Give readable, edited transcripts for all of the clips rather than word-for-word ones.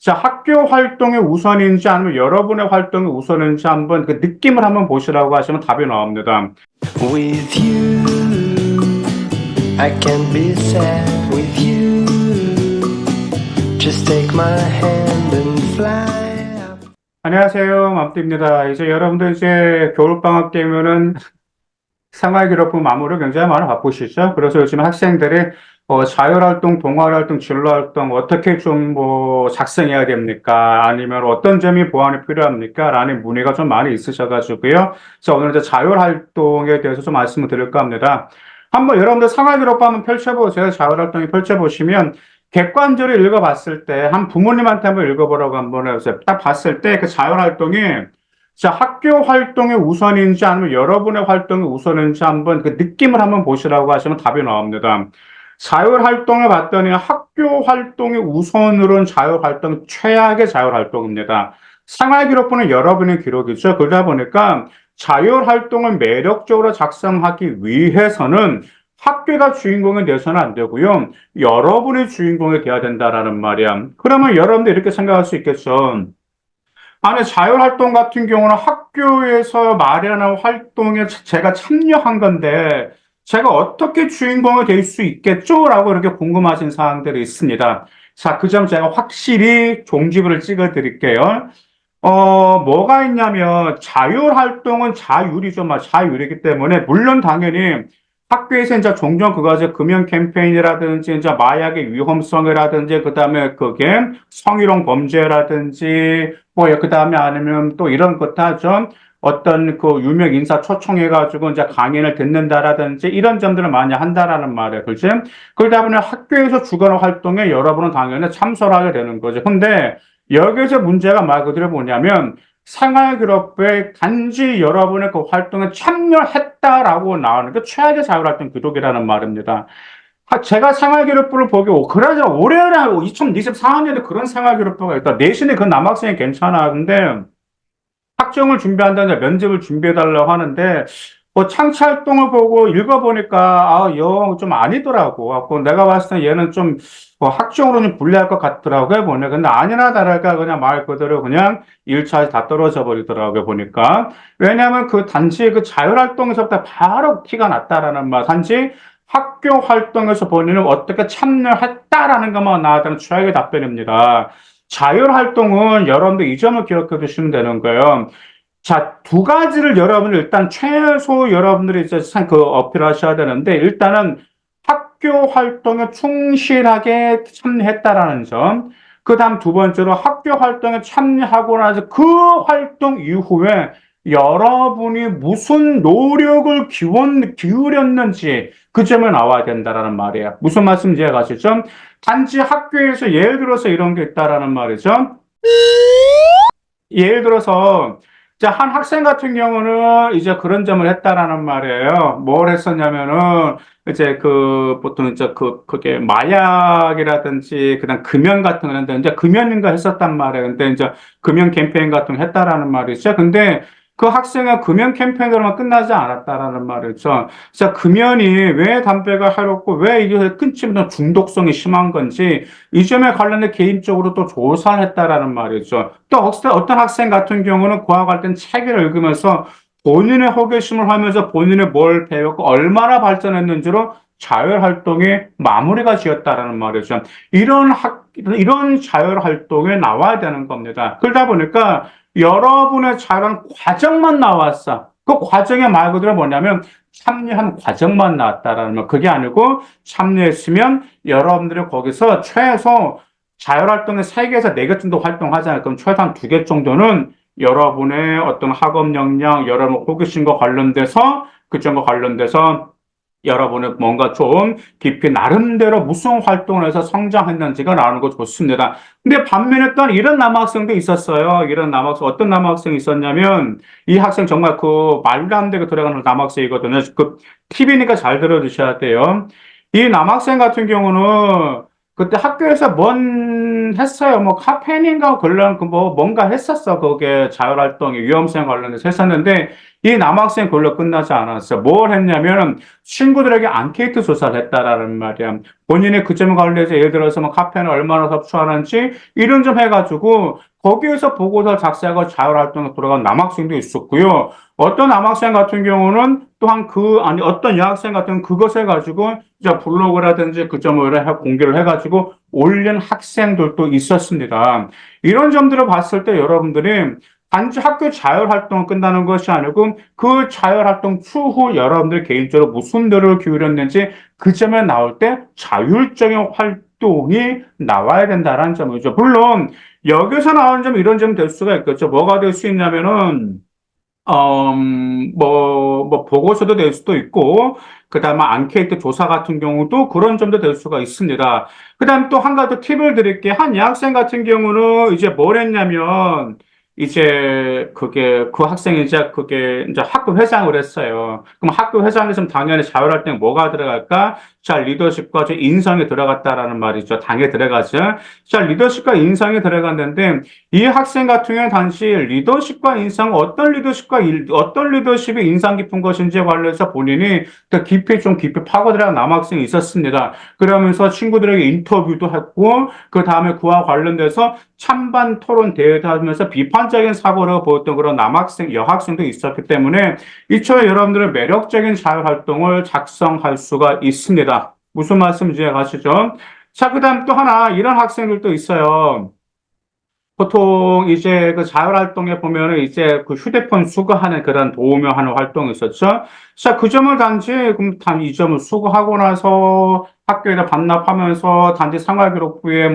자, 학교 활동이 우선인지 아니면 여러분의 활동이 우선인지 한번 그 느낌을 한번 보시라고 하시면 답이 나옵니다. With you, I can be sad with you. Just take my hand and fly up. 안녕하세요. 맘띠입니다. 이제 여러분들 이제 겨울방학 되면은 생활기록부 마무리 굉장히 많이 바쁘시죠? 그래서 요즘 학생들이 자율활동, 동아활동, 진로활동 어떻게 좀 작성해야 됩니까? 아니면 어떤 점이 보완이 필요합니까? 라는 문의가 좀 많이 있으셔가지고요. 그래서 오늘 이제 자율활동에 대해서 좀 말씀을 드릴까 합니다. 한번 여러분들 생활기록부 한번 펼쳐보세요. 자율활동이 펼쳐보시면 객관적으로 읽어봤을 때, 한 부모님한테 한번 읽어보라고 한번 해보세요. 딱 봤을 때 그 자율활동이 자, 학교 활동이 우선인지 아니면 여러분의 활동이 우선인지 한번 그 느낌을 한번 보시라고 하시면 답이 나옵니다. 자율활동을 봤더니 학교 활동이 우선으로는 자율활동, 최악의 자율활동입니다. 생활기록부는 여러분의 기록이죠. 그러다 보니까 자율활동을 매력적으로 작성하기 위해서는 학교가 주인공이 되어서는 안 되고요. 여러분이 주인공이 되어야 된다라는 말이야. 그러면 여러분들 이렇게 생각할 수 있겠죠. 아니, 자율활동 같은 경우는 학교에서 마련한 활동에 제가 참여한 건데, 제가 어떻게 주인공이 될 수 있겠죠? 라고 이렇게 궁금하신 사항들이 있습니다. 자, 그 점 제가 확실히 종지부를 찍어 드릴게요. 뭐가 있냐면, 자율활동은 자율이죠. 자율이기 때문에, 물론 당연히 학교에서 이제 종종 그거 이제 금연 캠페인이라든지, 이제 마약의 위험성이라든지, 그 다음에 그게 성희롱 범죄라든지, 그 다음에 아니면 또 이런 것도 하죠. 어떤 그 유명 인사 초청해가지고 이제 강연을 듣는다라든지 이런 점들을 많이 한다라는 말이에요. 그지? 그러다 보니 학교에서 주관 활동에 여러분은 당연히 참석을 하게 되는 거죠. 근데 여기서 문제가 말 그대로 뭐냐면 생활기록부에 단지 여러분의 그 활동에 참여했다라고 나오는 게 최악의 자율활동 기록이라는 말입니다. 제가 생활기록부를 보기, 그래서 올해나 2024년에 그런 생활기록부가 있다. 내신에 그 남학생이 괜찮아. 근데 학점을 준비한다는데 면접을 준비해달라고 하는데, 창취활동을 보고 읽어보니까, 영 좀 아니더라고. 내가 봤을 때 얘는 좀, 학종으로 좀 불리할 것 같더라고요, 보네. 근데 아니나 다를까 그냥 말 그대로 그냥 1차에 다 떨어져 버리더라고요, 보니까. 왜냐하면 그 단지 그 자율활동에서부터 바로 티가 났다라는 말. 단지 학교 활동에서 본인은 어떻게 참여했다라는 것만 나왔다는 최악의 답변입니다. 자율활동은 여러분들 이 점을 기억해 두시면 되는 거예요. 자, 두 가지를 여러분 일단 최소 여러분들이 이제 그 어필하셔야 되는데 일단은 학교 활동에 충실하게 참여했다라는 점. 그 다음 두 번째로 학교 활동에 참여하고 나서 그 활동 이후에 여러분이 무슨 노력을 기울였는지 그 점에 나와야 된다라는 말이에요. 무슨 말씀인지 이해가시죠? 단지 학교에서 예를 들어서 이런 게 있다라는 말이죠. 예를 들어서 자, 한 학생 같은 경우는 이제 그런 점을 했다라는 말이에요. 뭘 했었냐면은 이제 보통 이제 그게 마약이라든지 그다음 금연 같은 거 했는데 이제 금연인가 했었단 말이에요. 근데 이제 금연 캠페인 같은 거 했다라는 말이죠. 근데 그 학생은 금연 캠페인으로만 끝나지 않았다라는 말이죠. 자, 금연이 왜 담배가 해롭고 왜 이게 끊지 못한 중독성이 심한 건지 이 점에 관련해 개인적으로 또 조사를 했다라는 말이죠. 또 어떤 학생 같은 경우는 고학 관련 책을 읽으면서 본인의 호기심을 하면서 본인의 뭘 배웠고 얼마나 발전했는지로 자율활동의 마무리가 지었다라는 말이죠. 이런 자율활동에 나와야 되는 겁니다. 그러다 보니까 여러분의 자율 과정만 나왔어. 그 과정의 말 그대로 뭐냐면 참여한 과정만 나왔다라는 거. 그게 아니고 참여했으면 여러분들이 거기서 최소 자율활동의 3개에서 4개 정도 활동하잖아요. 그럼 최소 한 2개 정도는 여러분의 어떤 학업 역량, 여러분 호기심과 관련돼서 그점과 관련돼서 여러분의 뭔가 좀 깊이 나름대로 무슨 활동을 해서 성장했는지가 나오는 거 좋습니다. 근데 반면에 또 이런 남학생도 있었어요. 이런 남학생, 어떤 남학생이 있었냐면 이 학생 정말 그 말도 안 되게 들어가는 남학생이거든요. 그 팁이니까 잘 들어주셔야 돼요. 이 남학생 같은 경우는 그때 학교에서 했어요. 뭐, 카페인인가 관련, 뭔가 했었어. 그게 자율활동의 위험성 관련해서 했었는데, 이 남학생 그걸로 끝나지 않았어. 뭘 했냐면은, 친구들에게 앙케이트 조사를 했다라는 말이야. 본인의 그 점 관련해서 예를 들어서 뭐, 카페인을 얼마나 섭취하는지, 이런 점 해가지고, 거기에서 보고서 작성하고 자율활동에 들어간 남학생도 있었고요. 어떤 남학생 같은 경우는 또한 어떤 여학생 같은 경우는 그것을 가지고 이제 블로그라든지 그 점을 공개를 해가지고 올린 학생들도 있었습니다. 이런 점들을 봤을 때 여러분들이 단지 학교 자율활동을 끝나는 것이 아니고 그 자율활동 추후 여러분들 개인적으로 무슨 노력을 기울였는지 그 점에 나올 때 자율적인 활동이 나와야 된다는 점이죠. 물론 여기서 나오는 점 이런 점이 될 수가 있겠죠. 뭐가 될 수 있냐면은 보고서도 될 수도 있고, 그 다음에 앙케이트 조사 같은 경우도 그런 점도 될 수가 있습니다. 그 다음 또 한 가지 더 팁을 드릴게요. 한 여학생 같은 경우는 이제 뭘 했냐면, 그 학생이 이제 학교 회장을 했어요. 그럼 학교 회장에서는 당연히 자율활동에 뭐가 들어갈까? 자, 리더십과 인성이 들어갔다라는 말이죠. 당에 들어가죠. 자, 리더십과 인성이 들어갔는데, 이 학생 같은 경우는 당시 리더십과 인성, 어떤 리더십이 인상 깊은 것인지에 관련해서 본인이 더 깊이 파고들어간 남학생이 있었습니다. 그러면서 친구들에게 인터뷰도 했고, 그 다음에 그와 관련돼서 찬반 토론 대회도 하면서 비판적인 사고를 보였던 그런 여학생도 있었기 때문에 이처럼 여러분들은 매력적인 자율활동을 작성할 수가 있습니다. 무슨 말씀인지 아시죠? 자, 그 다음 또 하나, 이런 학생들도 있어요. 보통 이제 그 자율활동에 보면은 이제 그 휴대폰 수거하는 그런 도우며 하는 활동이 있었죠. 자, 그 점을 그럼 이 점을 수거하고 나서 학교에다 반납하면서 단지 생활기록부에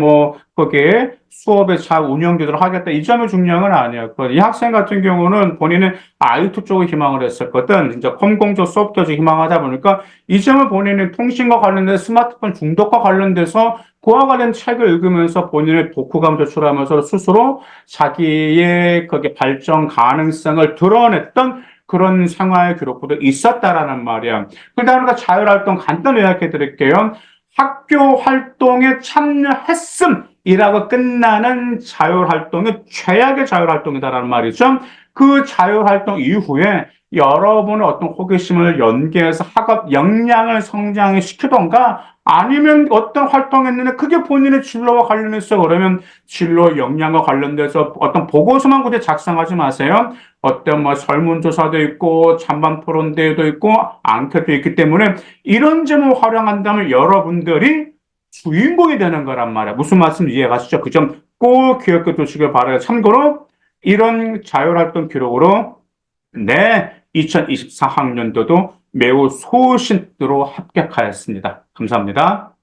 거기에 수업에 잘 운영되도록 하겠다. 이 점이 중요한 건 아니었고, 이 학생 같은 경우는 본인은 IT 쪽을 희망을 했었거든. 이제 컴공조 소프트웨어 쪽 희망하다 보니까 이 점을 본인은 통신과 관련돼서 스마트폰 중독과 관련돼서 그와 관련 책을 읽으면서 본인의 독후감 제출하면서 스스로 자기의 그게 발전 가능성을 드러냈던 그런 생활 기록부도 있었다라는 말이야. 그러다 자율활동 간단히 요약해 드릴게요. 학교 활동에 참여했음이라고 끝나는 자율활동이 최악의 자율활동이다라는 말이죠. 그 자율활동 이후에 여러분의 어떤 호기심을 연계해서 학업 역량을 성장시키던가 아니면 어떤 활동했는데 그게 본인의 진로와 관련해서 그러면 진로 역량과 관련돼서 어떤 보고서만 그대 작성하지 마세요. 어떤 설문조사도 있고 찬반 토론대회도 있고 앙케도 있기 때문에 이런 점을 활용한다면 여러분들이 주인공이 되는 거란 말이야. 무슨 말씀인지 이해가시죠? 그 점 꼭 기억해 두시길 바라요. 참고로 이런 자율활동 기록으로 내 2024학년도도 매우 소신으로 합격하였습니다. 감사합니다.